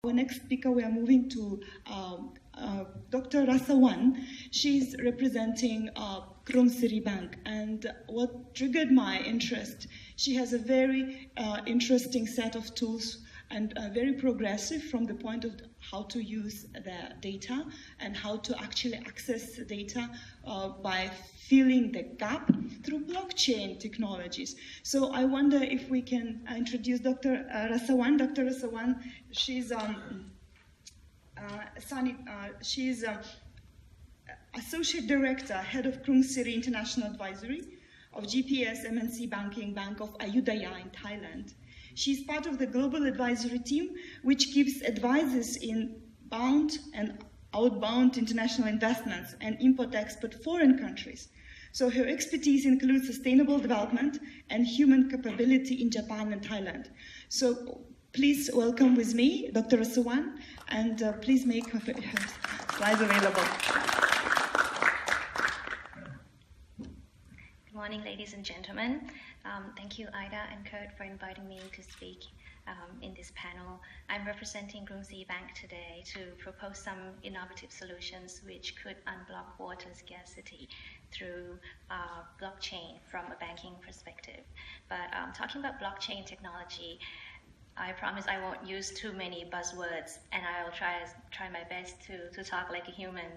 Our next speaker, we are moving to Dr. Rasawan. She's representing Krungsri Bank, and what triggered my interest, she has a very interesting set of tools and very progressive from the point of how to use the data and how to actually access the data by filling the gap through blockchain technologies. So I wonder if we can introduce Dr. Rasawan. Dr. Rasawan, she's Associate Director, Head of Krungsri International Advisory of GPS MNC Banking Bank of Ayutthaya in Thailand. She's part of the global advisory team, which gives advices in bound and outbound international investments and import-export foreign countries. So her expertise includes sustainable development and human capability in Japan and Thailand. So please welcome with me Dr. Rasawan, and please make her slides available. Good morning, ladies and gentlemen. Thank you, Ida and Kurt, for inviting me to speak in this panel. I'm representing Krungsri Bank today to propose some innovative solutions which could unblock water scarcity through blockchain from a banking perspective. But talking about blockchain technology, I promise I won't use too many buzzwords, and I'll try my best to talk like a human.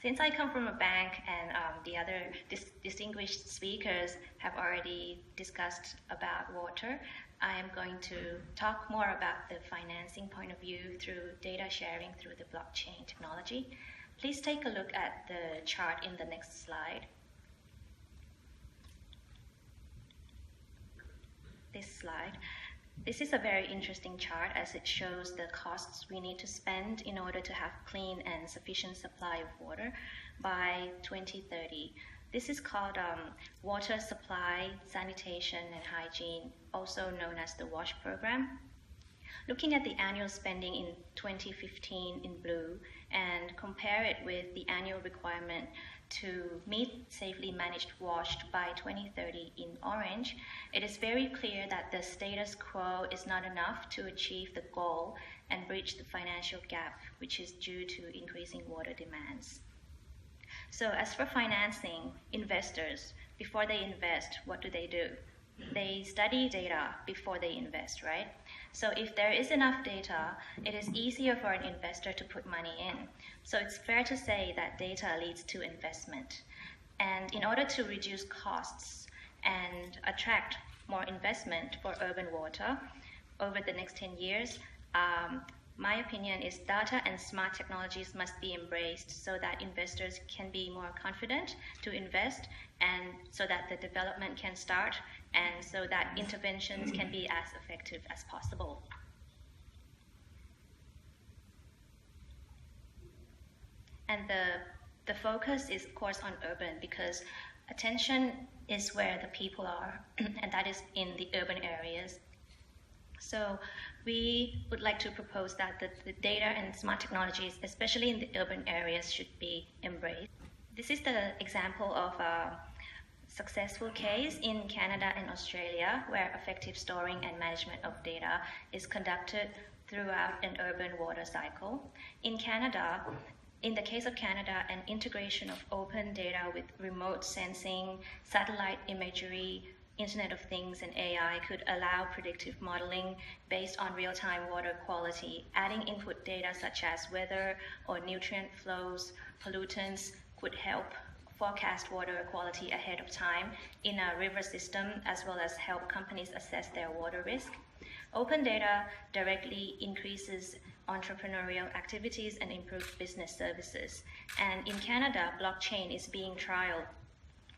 Since I come from a bank and the other distinguished speakers have already discussed about water, I am going to talk more about the financing point of view through data sharing through the blockchain technology. Please take a look at the chart in the next slide. This slide. This is a very interesting chart as it shows the costs we need to spend in order to have clean and sufficient supply of water by 2030. This is called Water Supply, Sanitation and Hygiene, also known as the WASH program. Looking at the annual spending in 2015 in blue and compare it with the annual requirement to meet safely managed WASH by 2030 in orange, it is very clear that the status quo is not enough to achieve the goal and bridge the financial gap, which is due to increasing water demands. So as for financing, investors, before they invest, what do? They study data before they invest, right? So if there is enough data, it is easier for an investor to put money in. So it's fair to say that data leads to investment. And in order to reduce costs and attract more investment for urban water over the next 10 years, my opinion is data and smart technologies must be embraced so that investors can be more confident to invest, and so that the development can start, and so that interventions can be as effective as possible. And the focus is, of course, on urban, because attention is where the people are, and that is in the urban areas. So we would like to propose that the data and smart technologies, especially in the urban areas, should be embraced. This is the example of a successful case in Canada and Australia, where effective storing and management of data is conducted throughout an urban water cycle. In the case of Canada, an integration of open data with remote sensing, satellite imagery, Internet of Things and AI could allow predictive modeling based on real-time water quality. Adding input data such as weather or nutrient flows, pollutants could help forecast water quality ahead of time in a river system, as well as help companies assess their water risk. Open data directly increases entrepreneurial activities and improves business services. And in Canada, blockchain is being trialed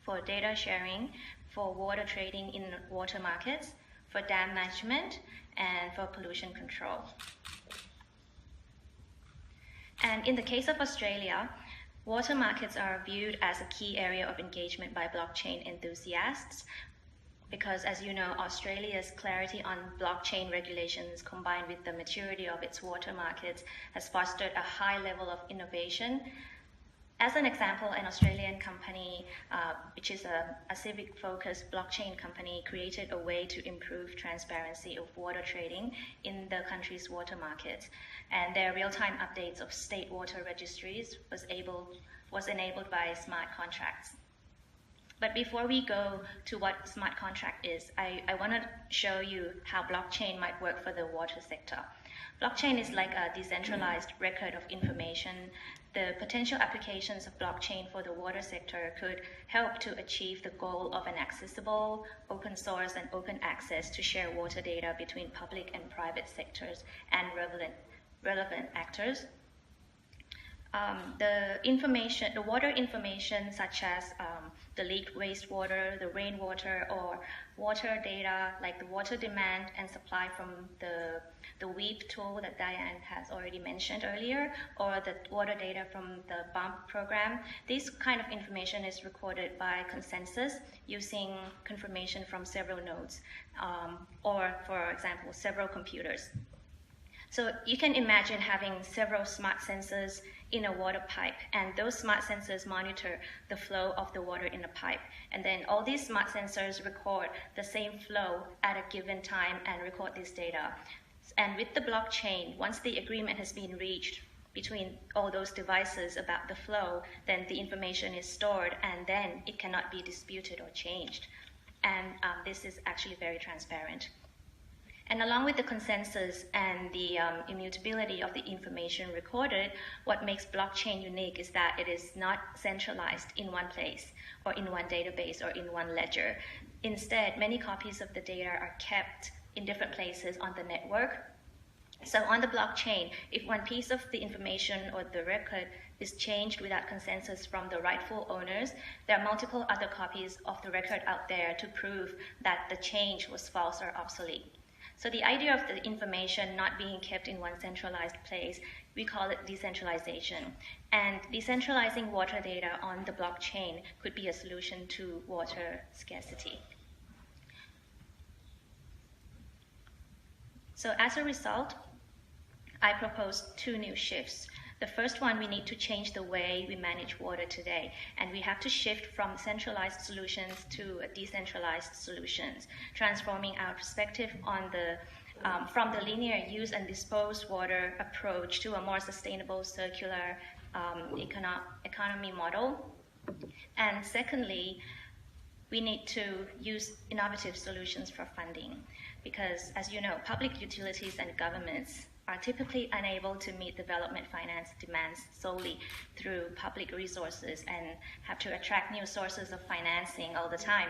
for data sharing, for water trading in water markets, for dam management, and for pollution control. And in the case of Australia, water markets are viewed as a key area of engagement by blockchain enthusiasts, because, as you know, Australia's clarity on blockchain regulations combined with the maturity of its water markets has fostered a high level of innovation As an example, an Australian company, which is a civic-focused blockchain company, created a way to improve transparency of water trading in the country's water markets. And their real-time updates of state water registries was enabled by smart contracts. But before we go to what smart contract is, I want to show you how blockchain might work for the water sector. Blockchain is like a decentralized record of information. The potential applications of blockchain for the water sector could help to achieve the goal of an accessible, open source, and open access to share water data between public and private sectors and relevant actors. The water information such as the leaked wastewater, the rainwater, or water data like the water demand and supply from the WEAP tool that Diane has already mentioned earlier, or the water data from the BUMP program. This kind of information is recorded by consensus using confirmation from several nodes, or for example, several computers. So you can imagine having several smart sensors in a water pipe, and those smart sensors monitor the flow of the water in the pipe. And then all these smart sensors record the same flow at a given time and record this data. And with the blockchain, once the agreement has been reached between all those devices about the flow, then the information is stored, and then it cannot be disputed or changed. And this is actually very transparent. And along with the consensus and the immutability of the information recorded, what makes blockchain unique is that it is not centralized in one place or in one database or in one ledger. Instead, many copies of the data are kept in different places on the network. So on the blockchain, if one piece of the information or the record is changed without consensus from the rightful owners, there are multiple other copies of the record out there to prove that the change was false or obsolete. So the idea of the information not being kept in one centralized place, we call it decentralization. And decentralizing water data on the blockchain could be a solution to water scarcity. So as a result, I propose two new shifts. The first one, we need to change the way we manage water today, and we have to shift from centralized solutions to decentralized solutions, transforming our perspective on from the linear use and dispose water approach to a more sustainable circular economy model. And secondly, we need to use innovative solutions for funding, because as you know, public utilities and governments are typically unable to meet development finance demands solely through public resources and have to attract new sources of financing all the time.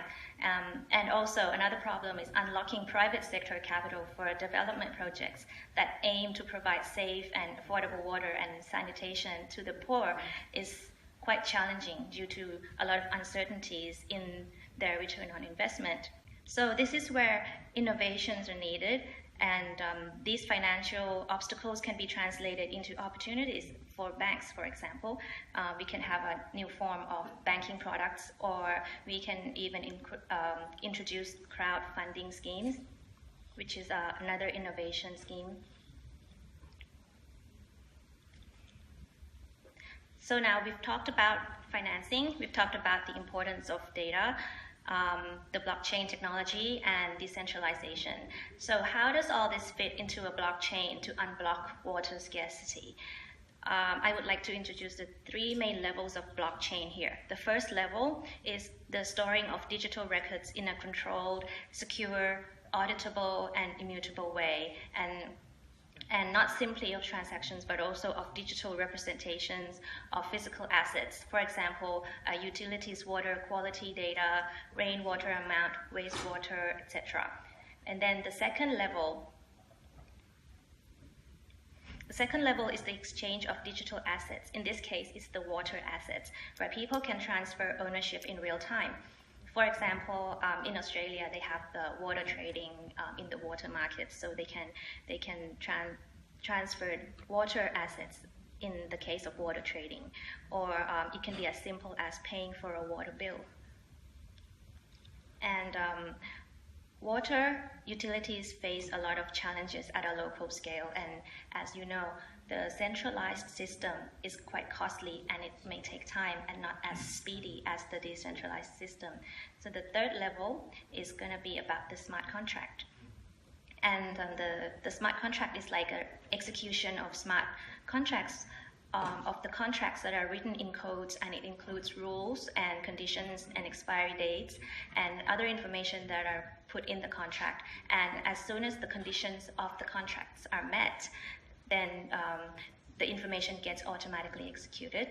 And also another problem is unlocking private sector capital for development projects that aim to provide safe and affordable water and sanitation to the poor is quite challenging due to a lot of uncertainties in their return on investment. So this is where innovations are needed. And these financial obstacles can be translated into opportunities for banks, for example. We can have a new form of banking products, or we can even introduce crowdfunding schemes, which is another innovation scheme. So now we've talked about financing, we've talked about the importance of data, the blockchain technology, and decentralization. So how does all this fit into a blockchain to unblock water scarcity? I would like to introduce the three main levels of blockchain here. The first level is the storing of digital records in a controlled, secure, auditable, and immutable way, and not simply of transactions, but also of digital representations of physical assets. For example, utilities water quality data, rainwater amount, wastewater, etc. And then the second level is the exchange of digital assets. In this case, it's the water assets, where people can transfer ownership in real time. For example, in Australia, they have the water trading in the water markets, so they can transfer water assets in the case of water trading, or it can be as simple as paying for a water bill. And Water utilities face a lot of challenges at a local scale, and as you know, the centralized system is quite costly and it may take time and not as speedy as the decentralized system. So the third level is going to be about the smart contract. And the smart contract is like an execution of smart contracts, of the contracts that are written in codes, and it includes rules and conditions and expiry dates and other information that are put in the contract. And as soon as the conditions of the contracts are met, then the information gets automatically executed.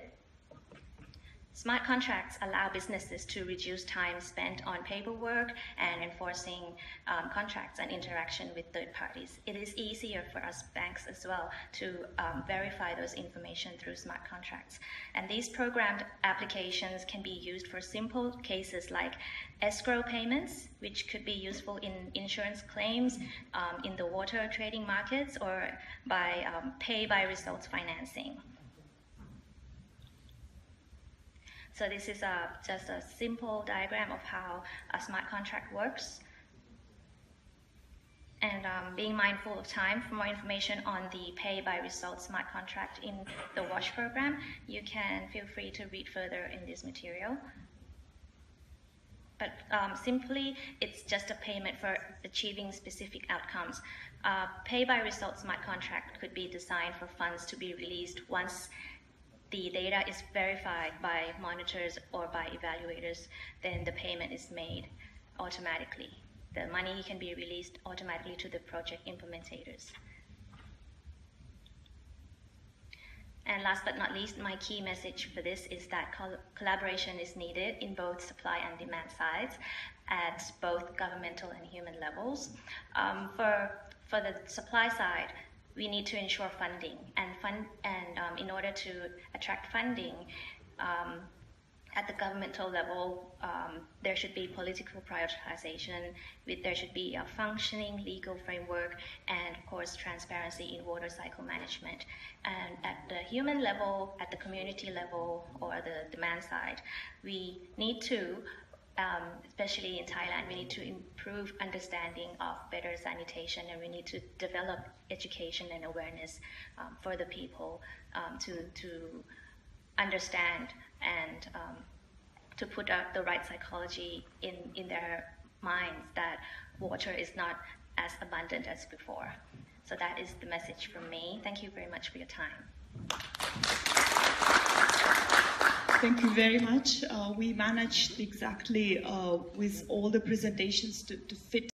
Smart contracts allow businesses to reduce time spent on paperwork and enforcing contracts and interaction with third parties. It is easier for us banks as well to verify those information through smart contracts. And these programmed applications can be used for simple cases like escrow payments, which could be useful in insurance claims, in the water trading markets, or by pay-by-results financing. So this is just a simple diagram of how a smart contract works. And being mindful of time, for more information on the pay-by-results smart contract in the WASH program, you can feel free to read further in this material. But simply, it's just a payment for achieving specific outcomes. Pay-by-results smart contract could be designed for funds to be released once the data is verified by monitors or by evaluators, then the payment is made automatically. The money can be released automatically to the project implementators. And last but not least, my key message for this is that collaboration is needed in both supply and demand sides at both governmental and human levels. For the supply side, we need to ensure funding, and in order to attract funding at the governmental level, there should be political prioritization, there should be a functioning legal framework, and of course transparency in water cycle management. And at the human level, at the community level, or the demand side, we need to, especially in Thailand, we need to improve understanding of better sanitation, and we need to develop education and awareness for the people to understand and to put out the right psychology in their minds that water is not as abundant as before. So that is the message from me. Thank you very much for your time. Thank you very much. We managed exactly with all the presentations to fit